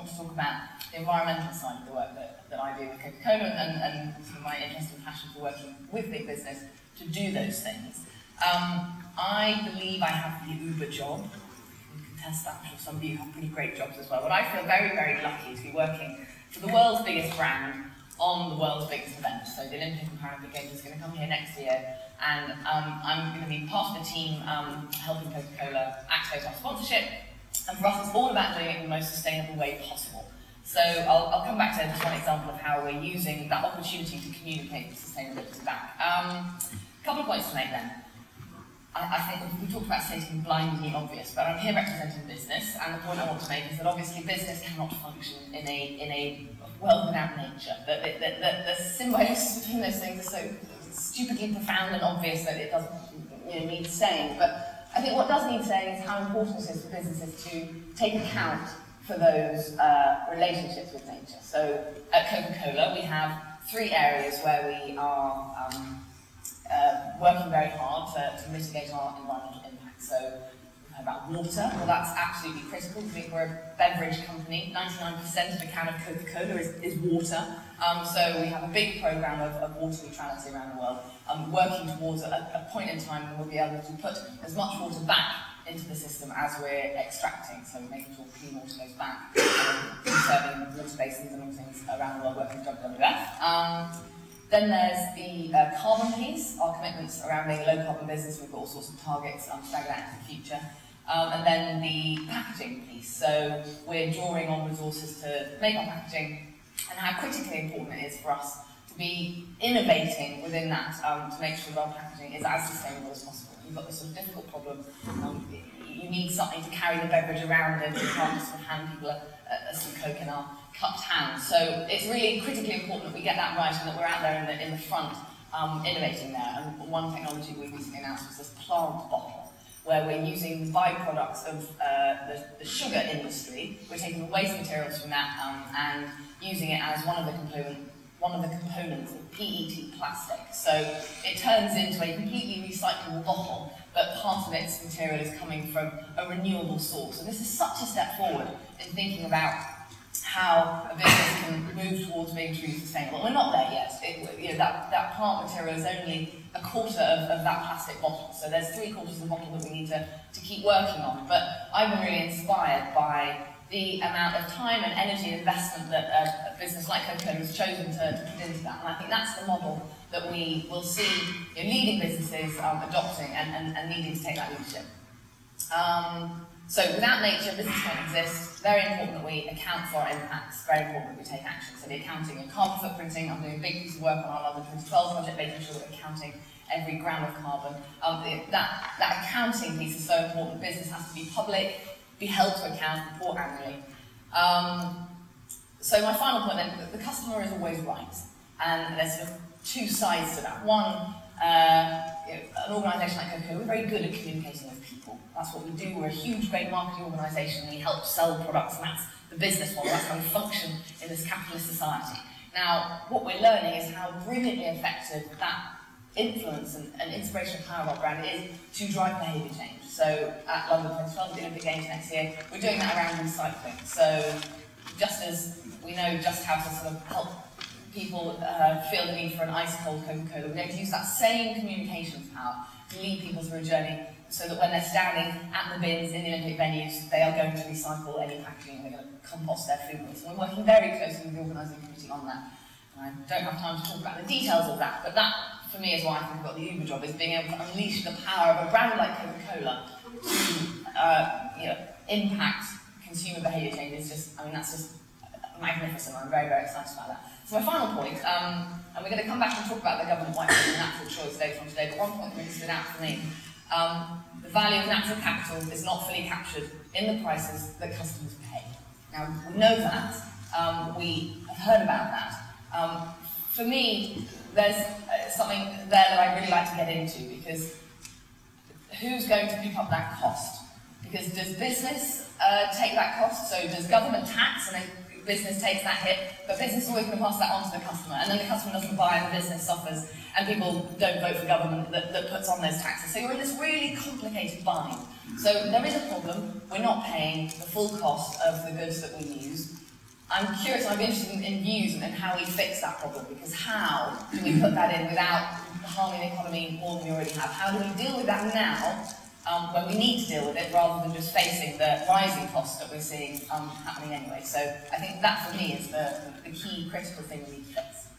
want to talk about the environmental side of the work that I do with Coca-Cola and sort of my interest and passion for working with big business to do those things. I believe I have the Uber job. You can test that. I'm sure some of you have pretty great jobs as well. But I feel very, very lucky to be working for the world's biggest brand on the world's biggest event. So the Olympic and Paralympic Games is going to come here next year, and I'm going to be part of the team helping Coca-Cola activate our sponsorship. And for us, it's all about doing it in the most sustainable way possible. So I'll come back to just one example of how we're using that opportunity to communicate sustainability back. A couple of points to make then. I think we talked about stating blindly obvious, but I'm here representing business, and the point I want to make is that obviously business cannot function in a world without nature. The symbiosis between those things is so stupidly profound and obvious that it doesn't need saying. But I think what does need saying is how important it is for businesses to take account for those relationships with nature. So at Coca-Cola, we have 3 areas where we are working very hard to mitigate our environmental impact. So we've heard about water. Well, that's absolutely critical. We're a beverage company. 99% of a can of Coca-Cola is water. So we have a big program of water neutrality around the world, working towards a point in time when we'll be able to put as much water back into the system as we're extracting, so making sure clean water goes back, conserving water basins and all things around the world, working with WWF. Then there's the carbon piece, our commitments around being a low carbon business. We've got all sorts of targets staggered out into the future. And then the packaging piece, so we're drawing on resources to make our packaging, and how critically important it is for us to be innovating within that to make sure that our packaging is as sustainable as possible. We've got this sort of difficult problem. You need something to carry the beverage around, and you can't just hand people some Coke in our cupped hands. So it's really critically important that we get that right and that we're out there in the front innovating there. And one technology we recently announced was this plant bottle, where we're using byproducts of the sugar industry. We're taking the waste materials from that and using it as one of the components of PET plastic. So it turns into a completely recyclable bottle, but part of its material is coming from a renewable source. And this is such a step forward in thinking about how a business can move towards being truly sustainable. We're not there yet. That plant material is only a quarter of that plastic bottle. So there's 3/4 of the bottle that we need to keep working on. But I've been really inspired by the amount of time and energy and investment that a business like Coca-Cola has chosen to put into that. And I think that's the model that we will see leading businesses adopting and needing to take that leadership. So without nature, business won't exist. Very important that we account for our impacts. Very important that we take action. So the accounting and carbon footprinting, I'm doing a big piece of work on our London 2012 project, making sure that we're counting every gram of carbon. That accounting piece is so important. Business has to be public, be held to account, report annually. So my final point then, the customer is always right. And there's sort of 2 sides to that. One, an organisation like Coca-Cola, we're very good at communicating with people. That's what we do. We're a huge, great marketing organisation. We help sell products, and that's the business model. That's how we function in this capitalist society. Now, what we're learning is how brilliantly effective that influence and inspirational power of our brand is to drive behaviour change. So at London 2012, the Olympic Games next year, we're doing that around recycling. So just as we know just how to sort of help people feel the need for an ice-cold Coca-Cola, we're going to use that same communications power to lead people through a journey so that when they're standing at the bins in the Olympic venues, they are going to recycle any packaging and they're going to compost their food waste. And we're working very closely with the organising committee on that. And I don't have time to talk about the details of that, but that, for me, is why I think we've got the Uber job, is being able to unleash the power of a brand like Coca-Cola to impact consumer behaviour change. Is just, I mean, that's just magnificent. I'm very, very excited about that. So my final point, and we're going to come back and talk about the government white paper and natural choice later on today, but one point that really stood out for me, the value of natural capital is not fully captured in the prices that customers pay. Now, we know that, we have heard about that. For me, there's something there that I really like to get into, because who's going to pick up that cost? Because does business take that cost? So does government tax, and then business takes that hit, but business is always going to pass that on to the customer, and then the customer doesn't buy and the business suffers, and people don't vote for government that puts on those taxes. So you're in this really complicated bind. So there is a problem. We're not paying the full cost of the goods that we use. I'm curious, I'd be interested in views and how we fix that problem, because how do we put that in without harming the economy more than we already have? How do we deal with that now, when we need to deal with it, rather than just facing the rising costs that we're seeing happening anyway? So I think that, for me, is the key critical thing we need to fix.